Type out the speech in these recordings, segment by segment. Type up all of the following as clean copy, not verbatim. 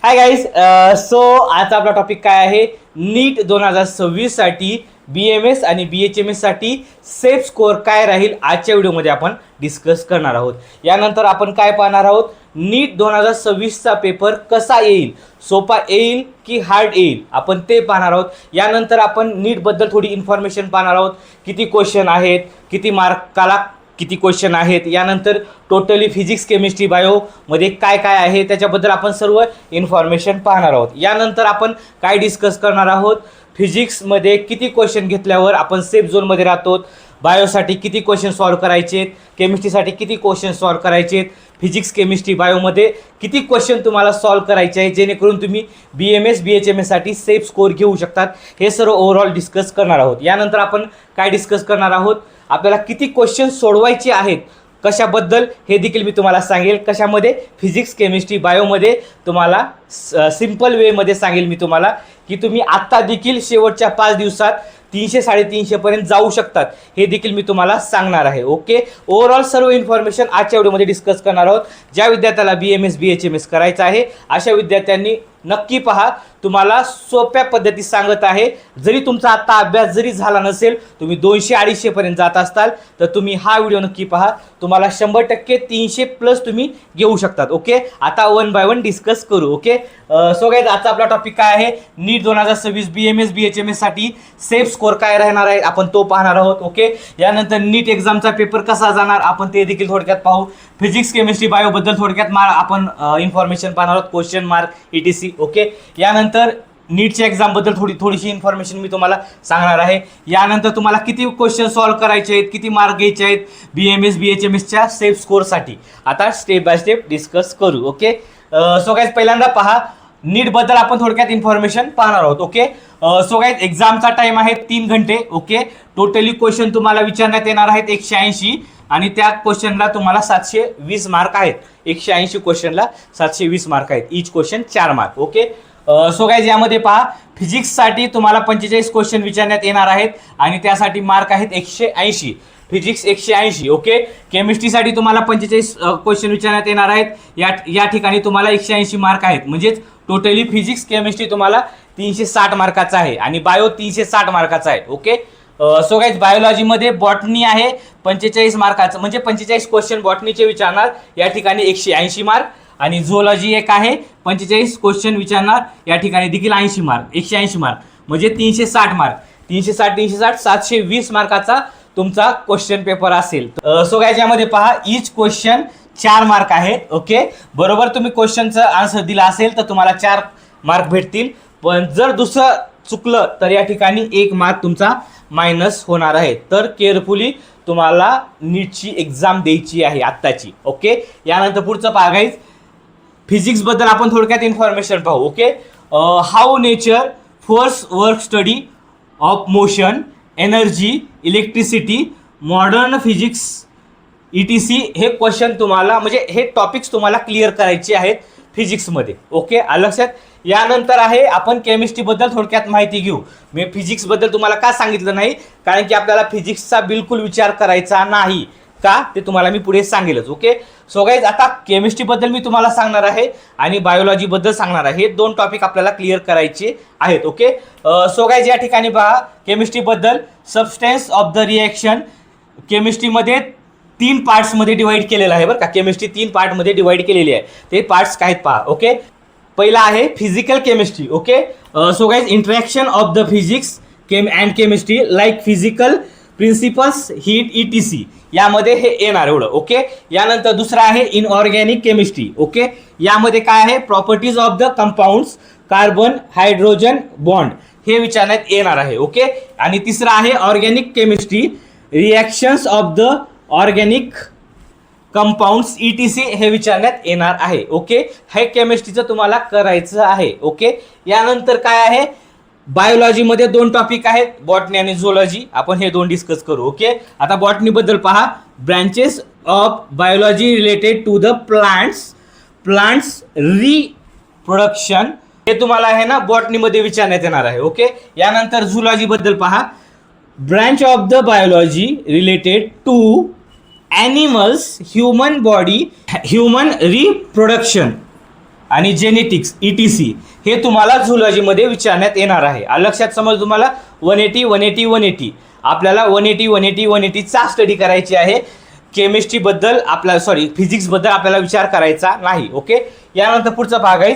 Hi guys. So आजचा आपला topic काय आहे? नीट 2026 साठी BMS आणि BHMS साठी सेफ स्कोअर काय राहील आजच्या व्हिडिओमध्ये आपण डिस्कस करणार आहोत. यानंतर आपण काय पाहणार आहोत? नीट 2026 चा पेपर कसा येईल, सोपा येईल की हार्ड येईल, आपण ते पाहणार आहोत. यानंतर आपण नीट बद्दल थोडी इन्फॉर्मेशन पाहणार आहोत. किती क्वेश्चन आहेत, किती मार्काला किती क्वेश्चन आहेत, यानंतर टोटली फिजिक्स केमिस्ट्री बायो मध्ये काय काय आहे त्याच्याबद्दल आपण सर्व इन्फॉर्मेशन पाहणार आहोत. यानंतर आपण काय डिस्कस करणार आहोत? फिजिक्समध्ये किती क्वेश्चन घेतल्यावर आपण सेफ झोनमध्ये राहतो, बायोसाठी किती क्वेश्चन सॉल्व्ह करायचे, केमिस्ट्रीसाठी किती क्वेश्चन सॉल्व्ह करायचे, फिजिक्स केमिस्ट्री बायोमध्ये किती क्वेश्चन तुम्हाला सॉल्व्ह करायचे आहे जेणेकरून तुम्ही BMS BHMS साठी सेफ स्कोअर घेऊ शकतात, हे सर्व ओव्हरऑल डिस्कस करणार आहोत. यानंतर आपण काय डिस्कस करणार आहोत? आपल्याला किती क्वेश्चन सोडवायचे आहेत, कशाबद्दल हे देखील मी तुम्हाला सांगेल. कशामध्ये? फिजिक्स केमिस्ट्री बायोमध्ये तुम्हाला सिंपल वेमध्ये सांगेल मी तुम्हाला की तुम्ही आत्ता देखील शेवटच्या 5 दिवसात 300-350 पर्यंत जाऊ शकतात, हे देखील मी तुम्हाला सांगणार आहे. ओके, ओव्हरऑल सर्व इन्फॉर्मेशन आजच्या व्हिडिओमध्ये डिस्कस करणार आहोत. ज्या विद्यार्थ्याला BMS BHMS करायचं आहे अशा विद्यार्थ्यांनी नक्की पहा. तुम्हाला सोप्या पद्धतीत सांगत आहे. जरी तुमचा आता अभ्यास जरी झाला नसेल, तुम्ही 200-250 पर्यंत जात असताल तर तुम्ही हा व्हिडिओ नक्की पहा. तुम्हाला 100% 300+ तुम्ही घेऊ शकतात. ओके, आता वन बाय वन डिस्कस करू. ओके, सो गाईज आजचा आपला टॉपिक काय आहे? नीट 2026 BMS BHMS साठी सेफ स्कोअर काय राहणार आहे आपण तो पाहणार आहोत. ओके, यानंतर नीट एक्झामचा पेपर कसा जाणार आपण ते देखील थोडक्यात पाहू. फिजिक्स केमिस्ट्री बायो बद्दल थोडक्यात आपण इन्फॉर्मेशन पाहणार आहोत, क्वेश्चन मार्क ETC. ओके, यानंतर नीटच्या एक्झाम बद्दल थोडीशी इन्फॉर्मेशन मी तुम्हाला सांगणार आहे. यानंतर तुम्हाला किती क्वेश्चन सॉल्व्ह करायचे आहेत, किती मार्क घ्यायचे आहेत BMS BHMSच्या सेफ स्कोअरसाठी, आता स्टेप बाय स्टेप डिस्कस करू. ओके, सो गाईज पहिल्यांदा पहा, नीट बद्दल आपण थोडक्यात इन्फॉर्मेशन पाहणार आहोत. ओके, सो गाईज एक्झामचा टाइम आहे 3 घंटे. ओके, टोटली क्वेश्चन तुम्हाला विचारण्यात येणार आहेत 180 आणि त्या क्वेश्चनला तुम्हाला 720 मार्क आहेत. 180 क्वेश्चनला 720 मार्क आहेत. Each question 4 mark. Okay, so guys यामध्ये पहा, फिजिक्ससाठी तुम्हाला 45 क्वेश्चन विचारण्यात येणार आहेत आणि त्यासाठी मार्क आहेत 180. फिजिक्स 180. ओके, केमिस्ट्रीसाठी तुम्हाला 45 क्वेश्चन विचारण्यात येणार आहेत. या ठिकाणी तुम्हाला 180 मार्क आहेत. म्हणजेच टोटली फिजिक्स केमिस्ट्री तुम्हाला 360 मार्काचा आहे आणि बायो 360 मार्काचा आहे. ओके, सो गाईज बायोलॉजीमध्ये बॉटनी आहे 45 मार्काचं, म्हणजे 45 क्वेश्चन बॉटनीचे विचारणार, या ठिकाणी 180 मार्क. आणि झुऑलॉजी एक आहे 45 क्वेश्चन विचारणार, या ठिकाणी देखील 80 मार्क, 180 मार्क, म्हणजे 360 मार्क. 360 720 मार्काचा तुमचा क्वेश्चन पेपर असेल. सो गाईज यामध्ये पहा, ईच क्वेश्चन 4 मार्क आहेत. ओके, बरोबर तुम्ही क्वेश्चनचं आन्सर दिला असेल तर तुम्हाला 4 मार्क भेटतील. पण जर दुसरं चुकलं तर या ठिकाणी 1 मार्क तुमचा मायनस होणार आहे. तर केअरफुली तुम्हाला नीटची एक्झाम द्यायची आहे आत्ताची. ओके, यानंतर पुढचं पहा गाईज, फिजिक्स बद्दल आपण थोडक्यात इन्फॉर्मेशन पाहू. Okay, how nature force work study of motion energy electricity modern physics ETC हे क्वेश्चन तुम्हाला, म्हणजे हे टॉपिक्स तुम्हाला क्लिअर करायचे आहेत फिजिक्समध्ये. ओके, लक्षात. यानंतर आहे आपण केमिस्ट्रीबद्दल थोडक्यात माहिती घेऊ. मी फिजिक्सबद्दल तुम्हाला का सांगितलं नाही, कारण की आपल्याला फिजिक्सचा बिलकुल विचार करायचा नाही का, ते तुम्हाला मी पुढे सांगेलच. ओके, सो गाईज आता केमिस्ट्रीबद्दल मी तुम्हाला सांगणार आहे आणि बायोलॉजीबद्दल सांगणार आहे. हे 2 टॉपिक आपल्याला क्लिअर करायचे आहेत. ओके, सो गाईज या ठिकाणी पहा, केमिस्ट्रीबद्दल सबस्टन्स ऑफ द रिॲक्शन केमिस्ट्रीमध्ये 3 पार्ट्समध्ये डिवाइड केलेलं आहे बरं का. केमिस्ट्री 3 पार्टमध्ये डिवाइड केलेली आहे. ते पार्ट्स काय आहेत पहा. ओके, पहिला आहे physical chemistry. Okay, so guys interaction of the physics and chemistry like physical principles heat ETC, यामध्ये हे येणार एवढं. ओके, यानंतर दुसरा आहे इनऑर्गॅनिक केमिस्ट्री. ओके, यामध्ये काय आहे? Properties of the compounds carbon hydrogen bond, हे विचारण्यात येणार आहे. ओके, आणि तिसरा आहे organic chemistry reactions of the organic compounds ETC, हे विचारण्यात येणार आहे. ओके, हे केमिस्ट्रीचं तुम्हाला करायचं आहे. ओके, यानंतर काय आहे? बायोलॉजीमध्ये 2 टॉपिक आहेत, बॉटनी आणि झुऑलॉजी. आपण हे 2 डिस्कस करू. ओके, आता बॉटनी बद्दल पहा, branches of biology related to the plants reproduction, हे तुम्हाला आहे ना बॉटनीमध्ये विचारण्यात येणार आहे. ओके, यानंतर झुऑलॉजी बद्दल पहा, branch of the biology related to animals human body human reproduction, आणि जेनेटिक्स ETC हे तुम्हाला झुलॉजीमध्ये विचारण्यात येणार आहे. लक्षात समज तुम्हाला 180 180 180 आपल्याला 180 180 180चा स्टडी करायची आहे. केमिस्ट्रीबद्दल फिजिक्सबद्दल आपल्याला विचार करायचा नाही. ओके, यानंतर पुढचा भाग आहे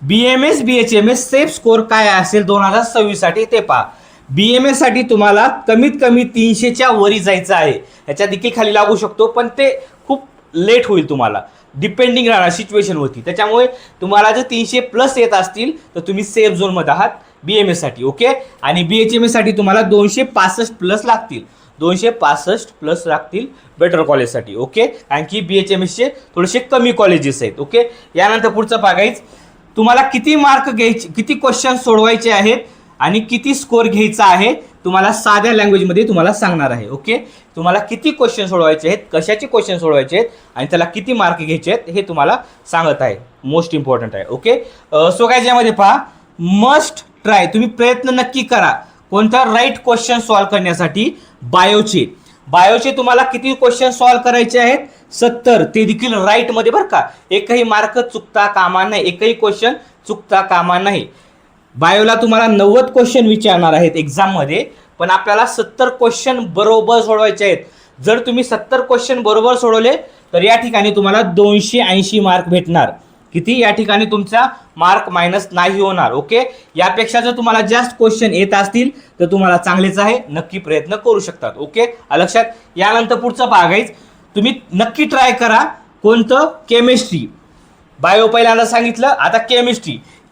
BMS BHMS सेफ स्कोअर काय असेल 2026 साठी ते पहा. BMS साठी तुम्हाला कमीत कमी 300च्या वरी जायचं आहे. ह्याच्या देखील खाली लागू शकतो पण ते खूप लेट होईल, तुम्हाला डिपेंडिंग राहणार सिच्युएशनवरती. त्याच्यामुळे तुम्हाला जर 300+ येत असतील तर तुम्ही सेफ झोनमध्ये आहात BMS साठी. ओके, आणि BHMS साठी तुम्हाला 265+ लागतील, 265+ लागतील बेटर कॉलेजसाठी. ओके, आणखी BHMSचे थोडेसे कमी कॉलेजेस आहेत. ओके, यानंतर पुढचा भाग आहे तुम्हाला किती मार्क घ्यायचे, किती क्वेश्चन सोडवायचे आहेत आणि किती स्कोअर घ्यायचा आहे तुम्हाला साध्या लँग्वेजमध्ये तुम्हाला सांगणार आहे. ओके, तुम्हाला किती क्वेश्चन सोडवायचे आहेत, कशाचे क्वेश्चन सोडवायचे आहेत आणि त्याला किती मार्क घ्यायचे आहेत हे तुम्हाला सांगत आहे. मोस्ट इम्पॉर्टंट आहे. ओके, सो काय यामध्ये पहा, मस्ट ट्राय, तुम्ही प्रयत्न नक्की करा कोणता राईट क्वेश्चन सॉल्व्ह करण्यासाठी. बायोचे तुम्हाला किती क्वेश्चन सॉल्व्ह करायचे आहेत, 70, ते देखील राईटमध्ये बरं का. एकही मार्क चुकता कामा नाही, एकही क्वेश्चन चुकता कामा नाही. बायोला तुम्हाला 90 क्वेश्चन विचारणार आहेत एक्झाममध्ये, पण आपल्याला 70 क्वेश्चन बरोबर सोडवायचे आहेत. जर तुम्ही 70 क्वेश्चन बरोबर सोडवले तर या ठिकाणी तुम्हाला 280 मार्क भेटणार. किती, या ठिकाणी तुमचा मार्क मायनस नाही होणार. ओके, यापेक्षा जर तुम्हाला जास्त क्वेश्चन येत असतील तर तुम्हाला चांगलेच आहे, नक्की प्रयत्न करू शकतात. ओके, लक्षात. यानंतर पुढचा भाग आहे तुम्ही नक्की ट्राय करा कोणतं, केमिस्ट्री. बायो पहिल्यांदा सांगितलं, आता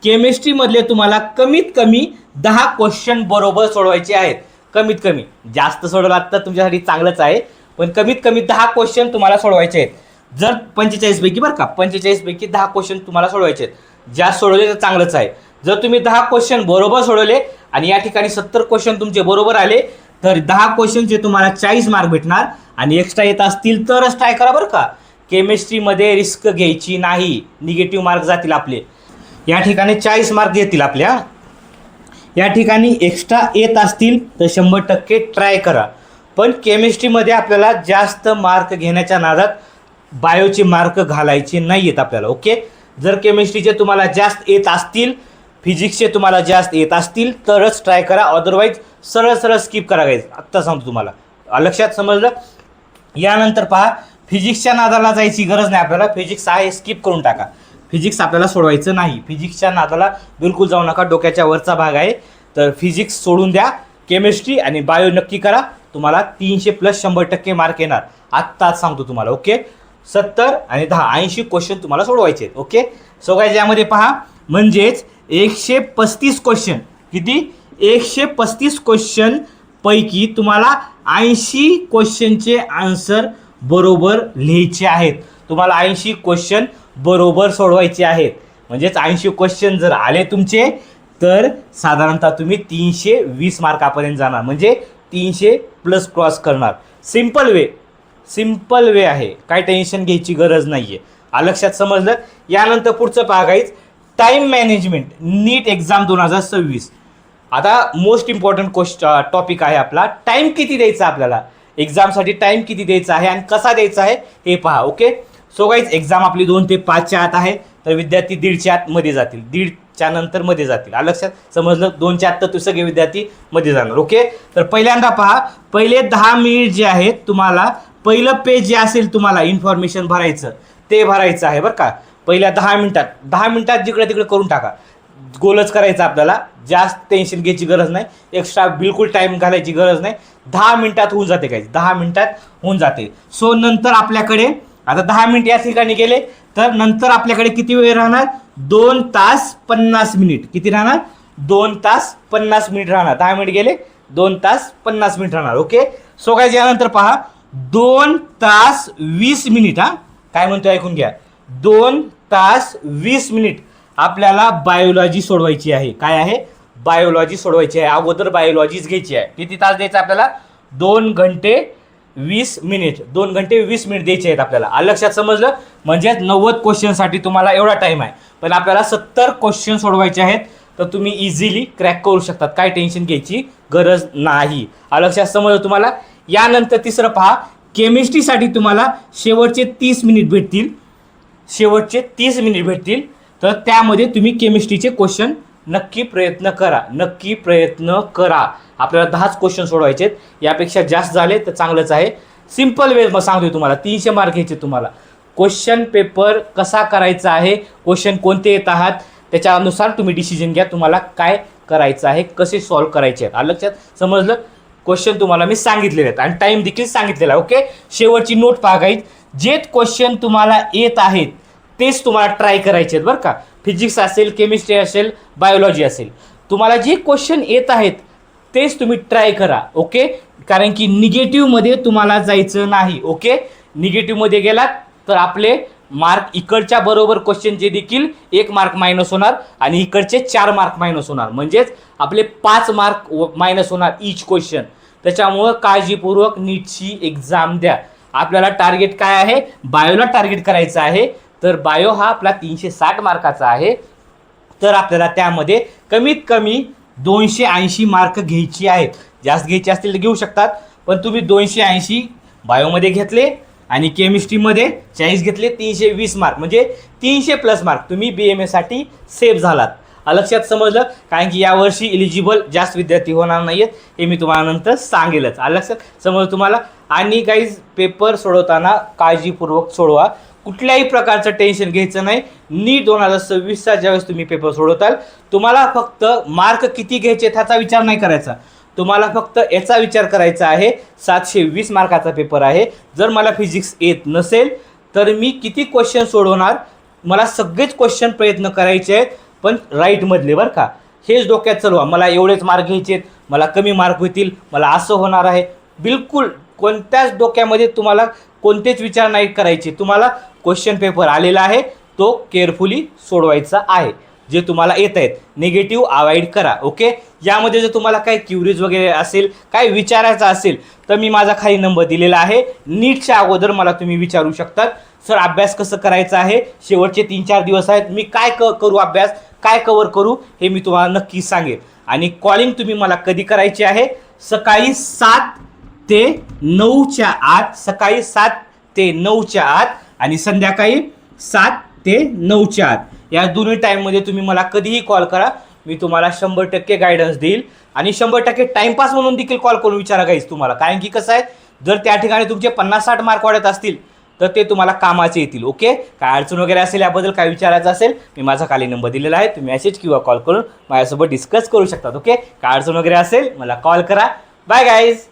केमिस्ट्रीमधले तुम्हाला कमीत कमी 10 क्वेश्चन बरोबर सोडवायचे आहेत. कमीत कमी, जास्त सोडवलात तर तुमच्यासाठी चांगलंच आहे, पण कमीत कमी 10 क्वेश्चन तुम्हाला सोडवायचे आहेत. जर 45 पैकी बरं का, 45 पैकी 10 क्वेश्चन तुम्हाला सोडवायचे आहेत. जास्त सोडवले तर चांगलंच आहे. जर तुम्ही 10 क्वेश्चन बरोबर सोडवले आणि या ठिकाणी 70 क्वेश्चन तुमचे बरोबर आले तर 10 क्वेश्चनचे तुम्हाला 40 मार्क भेटणार. आणि एक्स्ट्रा येत असतील तरच ट्राय करा बरं का. केमिस्ट्रीमध्ये रिस्क घ्यायची नाही, निगेटिव्ह मार्क जातील आपले. या ठिकाणी 40 मार्क येतील आपल्या. या ठिकाणी एक्स्ट्रा येत असतील तर 100% ट्राय करा. पण केमिस्ट्रीमध्ये आपल्याला जास्त मार्क घेण्याच्या नादात बायोचे मार्क घालायचे नाही आहेत आपल्याला. ओके, जर केमिस्ट्रीचे तुम्हाला जास्त येत असतील, फिजिक्सचे तुम्हाला जास्त येत असतील तरच ट्राय करा, अदरवाईज सरळ स्किप करा गाईज. आत्ता सांगतो तुम्हाला, लक्षात समजलं. यानंतर पहा, फिजिक्सच्या नादाला जायची गरज नाही आपल्याला. फिजिक्स आहे स्किप करून टाका, फिजिक्स आपल्याला सोडवायचं नाही. फिजिक्सच्या नादाला बिलकुल जाऊ नका, डोक्याच्या वरचा भाग आहे. तर फिजिक्स सोडून द्या, केमिस्ट्री आणि बायो नक्की करा. तुम्हाला 300+ 100% मार्क येणार. आत्ताच सांगतो तुम्हाला. ओके, 70 आणि 10 80 क्वेश्चन तुम्हाला सोडवायचे आहेत. ओके, सो काय यामध्ये पहा, म्हणजेच 135 क्वेश्चन, किती, 135 क्वेश्चन पैकी तुम्हाला 80 क्वेश्चनचे आन्सर बरोबर लिहायचे आहेत. तुम्हाला 80 क्वेश्चन बरोबर सोडवायचे आहेत. म्हणजेच 80 क्वेश्चन जर आले तुमचे तर साधारणतः तुम्ही 320 मार्कापर्यंत जाणार, म्हणजे 300+ क्रॉस करणार. सिम्पल वे आहे, काय टेन्शन घ्यायची गरज नाही आहे. लक्षात समजलं. यानंतर पुढचं भाग आहे टाईम मॅनेजमेंट, नीट एक्झाम 2026. आता मोस्ट इम्पॉर्टंट टॉपिक आहे आपला. टाईम किती द्यायचा आपल्याला, एक्झामसाठी टाईम किती द्यायचा आहे आणि कसा द्यायचा आहे हे पहा. ओके, सो गाईज एक्झाम आपली 2 ते 5च्या आत आहे, तर विद्यार्थी 1:30च्या आत मध्ये जातील, 1:30च्या नंतर मध्ये जातील. लक्षात समजलं. 2च्या आत तर सगळे विद्यार्थी मध्ये जाणार. ओके, तर पहिल्यांदा पहा, पहिले 10 मिनिट जे आहेत तुम्हाला पहिलं पेज जे असेल तुम्हाला इन्फॉर्मेशन भरायचं ते भरायचं आहे बरं का. पहिल्या 10 मिनिटात जिकडे तिकडे करून टाका. गोलच करायचं आपल्याला, जास्त टेन्शन घ्यायची गरज नाही, एक्स्ट्रा बिलकुल टाईम घालायची गरज नाही. 10 मिनिटात होऊन जाते काय, 10 मिनिटात होऊन जाते. सो नंतर आपल्याकडे आता 10 मिनिट या ठिकाणी गेले तर नंतर आपल्याकडे किती वेळ राहणार, 2 तास 50 मिनिट. किती राहणार, 2 तास 50 मिनिट राहणार. 10 मिनिट गेले, 2 तास 50 मिनिट राहणार. ओके, सो काय यानंतर पहा, 2 तास 20 मिनिट. काय म्हणतोय ऐकून घ्या, 2 तास 20 मिनिट आपल्याला बायोलॉजी सोडवायची आहे. काय आहे, बायोलॉजी सोडवायची आहे. अगोदर बायोलॉजीच घ्यायची आहे. किती तास द्यायचं आपल्याला, 2 घंटे 20 मिनिट. 2 घंटे 20 मिनिट द्यायचे आहेत आपल्याला. लक्षात समजलं. म्हणजेच 90 क्वेश्चनसाठी तुम्हाला एवढा टाईम आहे, पण आपल्याला 70 क्वेश्चन सोडवायचे आहेत. तर तुम्ही इझिली क्रॅक करू शकतात, काय टेन्शन घ्यायची गरज नाही. लक्षात समजलं तुम्हाला. यानंतर तिसरं पहा, केमिस्ट्रीसाठी तुम्हाला शेवटचे 30 मिनिट भेटतील. तर त्यामध्ये तुम्ही केमिस्ट्रीचे क्वेश्चन नक्की प्रयत्न करा. आपल्याला 10च क्वेश्चन सोडवायचे आहेत. यापेक्षा जास्त झाले तर चांगलंच आहे. सिम्पल वे मग सांगतोय तुम्हाला, 300 मार्क घ्यायचे तुम्हाला. क्वेश्चन पेपर कसा करायचा आहे, क्वेश्चन कोणते येत आहात त्याच्यानुसार तुम्ही डिसिजन घ्या, तुम्हाला काय करायचं आहे, कसे सॉल्व्ह करायचे आहेत. लक्षात समजलं. क्वेश्चन तुम्हाला मी सांगितलेले आहेत आणि टाइम देखील सांगितलेला आहे. ओके, शेवटची नोट पहा गाईज. जे क्वेश्चन तुम्हाला येत आहेत तेच तुम्हाला ट्राय करायचे आहेत बरं का. फिजिक्स असेल, केमिस्ट्री असेल, बायोलॉजी असेल, तुम्हाला जे क्वेश्चन येत आहेत तेच तुम्ही ट्राय करा. ओके, कारण की निगेटिव्हमध्ये तुम्हाला जायचं नाही. ओके, निगेटिव्हमध्ये गेलात तर आपले मार्क इकडच्या बरोबर क्वेश्चन जे देखील 1 मार्क मायनस होणार आणि इकडचे 4 मार्क मायनस होणार, म्हणजेच आपले 5 मार्क मायनस होणार इच क्वेश्चन. त्याच्यामुळं काळजीपूर्वक नीटची एक्झाम द्या. आपल्याला टार्गेट काय आहे, बायोला टार्गेट करायचं आहे. तर बायो हा आपला 360 मार्काचा आहे. तर आपल्याला त्यामध्ये कमीत कमी 280 मार्क घ्यायची आहेत. जास्त घ्यायचे असतील तर घेऊ शकतात, पण तुम्ही 280 बायोमध्ये घेतले आणि केमिस्ट्रीमध्ये 40 घेतले, 320 मार्क म्हणजे 300+ मार्क तुम्ही BMS साठी सेव्ह झालात. लक्षात समजलं. कारण की यावर्षी इलिजिबल जास्त विद्यार्थी होणार नाहीत, हे मी तुम्हाला नंतर सांगेलच. लक्षात समजलं तुम्हाला. आणि गाईज पेपर सोडवताना काळजीपूर्वक सोडवा, कुठल्याही प्रकारचं टेन्शन घ्यायचं नाही. नीट 2026चा ज्यावेळेस तुम्ही पेपर सोडवताल, तुम्हाला फक्त मार्क किती घ्यायचे ह्याचा विचार नाही करायचा. तुम्हाला फक्त याचा विचार करायचा आहे, 720 मार्काचा पेपर आहे. जर मला फिजिक्स येत नसेल तर मी किती क्वेश्चन सोडवणार, मला सगळेच क्वेश्चन प्रयत्न करायचे आहेत, पण राईटमधले बरं का. हेच डोक्यात चालवा, मला एवढेच मार्क घ्यायचे आहेत, मला कमी मार्क होतील, मला असं होणार आहे. बिलकुल कोणत्याच डोक्यामध्ये तुम्हाला कोणतेच विचार नाही करायचे. तुम्हाला क्वेश्चन पेपर आलेला आहे, तो केअरफुली सोडवायचा आहे. जे तुम्हाला येत आहेत निगेटिव्ह अवॉइड करा. ओके, यामध्ये जर तुम्हाला काही क्युरीज वगैरे असेल, काय विचारायचं असेल तर मी माझा खाली नंबर दिलेला आहे. नीटच्या अगोदर मला तुम्ही विचारू शकतात. सर अभ्यास कसं करायचा आहे, शेवटचे 3-4 दिवस आहेत, मी काय करू अभ्यास, काय कवर करू, हे मी तुम्हाला नक्की सांगेन. आणि कॉलिंग तुम्ही मला कधी करायची आहे, सकाळी 7 ते 9च्या आत, सकाळी 7 ते 9च्या आत आणि संध्याकाळी 7 ते 9च्या आत. या दोन्ही टाईममध्ये तुम्ही मला कधीही कॉल करा, मी तुम्हाला 100% गायडन्स देईल. आणि 100% टाईमपास म्हणून देखील कॉल करून विचारा गाईज तुम्हाला. कारण की कसं आहे, जर त्या ठिकाणी तुमचे 50-60 मार्क वाढत असतील तर ते तुम्हाला कामाचे येतील. ओके, काय अडचण वगैरे असेल, याबद्दल काय विचारायचं असेल, मी माझा खाली नंबर दिलेला आहे, तुम्ही मेसेज किंवा कॉल करून माझ्यासोबत डिस्कस करू शकतात. ओके, काय अडचण वगैरे असेल मला कॉल करा. Bye guys.